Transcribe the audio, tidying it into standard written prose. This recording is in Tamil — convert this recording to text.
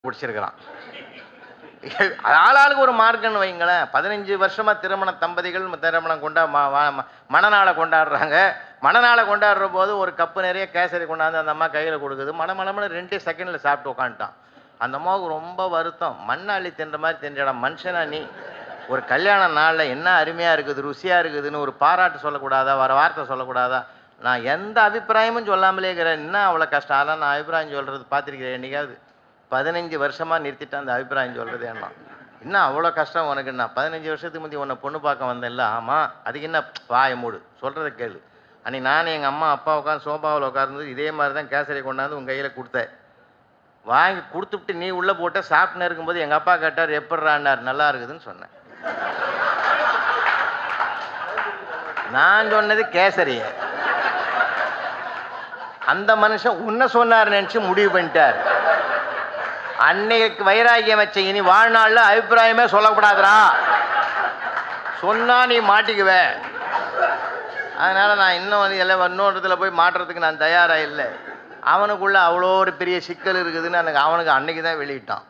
பிடிச்சிருக்கிறான். ஆளாளுக்கு ஒரு மார்க்கன்னு வைங்களேன். 15 வருஷமா திருமண தம்பதிகள் திருமணம் மணநாளை கொண்டாடுறாங்க. மணநாளை கொண்டாடுற போது ஒரு கப்பு நிறைய கேசரி கொண்டாந்து அந்த அம்மா கையில் கொடுக்குது. மணமளமனு 2 செகண்டில் சாப்பிட்டு உட்காந்துட்டான். அந்த அம்மாவுக்கு ரொம்ப வருத்தம். மண்ணை அள்ளி தின்ற மாதிரி தின்றடா மனுஷனா நீ. ஒரு கல்யாண நாளில் என்ன அருமையாக இருக்குது, ருசியாக இருக்குதுன்னு ஒரு பாராட்டு சொல்லக்கூடாதா, வர வார்த்தை சொல்லக்கூடாதா? நான் எந்த அபிப்பிராயமும் சொல்லாமலே இருக்கிறேன். என்ன அவ்வளோ கஷ்டம்? அதெல்லாம் நான் அபிப்பிராயம் சொல்கிறது பார்த்துருக்கிறேன் என்னைக்காவது? 15 வருஷமாக நிறுத்திட்டு அந்த அபிப்பிராயம் சொல்கிறது என்ன? என்ன அவ்வளோ கஷ்டம் உனக்கு? நான் 15 வருஷத்துக்கு முந்தி உன்னை பொண்ணு பார்க்க வந்தேன்ல. ஆமாம், அதுக்கு என்ன? வாயை மூடு, சொல்கிறத கேளு. அன்றைக்கி நானும் எங்கள் அம்மா அப்பா உட்காந்து சோபாவில் உட்கார்ந்து இதே மாதிரி தான் கேசரி கொண்டாந்து உங்கள் கையில் கொடுத்தேன். வாங்கி கொடுத்துட்டு நீ உள்ளே போட்ட சாப்பிட்டுன்னு இருக்கும்போது எங்கள் அப்பா கேட்டார், எப்படிறான்னார். நல்லா இருக்குதுன்னு சொன்னேன். நான் சொன்னது கேசரிய. அந்த மனுஷன் உன்னை சொன்னார் நினச்சி முடிவு பண்ணிட்டார். அன்னைக்கு வைராகியம் வச்ச இனி வாழ்நாளில் அபிப்பிராயமே சொல்லக்கூடாதுரா. சொன்னா நீ மாட்டிக்குவ. அதனால நான் இன்னும் இன்னொருத்தில் போய் மாட்டுறதுக்கு நான் தயாராக இல்லை. அவனுக்குள்ள அவ்வளோ ஒரு பெரிய சிக்கல் இருக்குதுன்னு அவனுக்கு அன்னைக்கு தான் வெளியிட்டான்.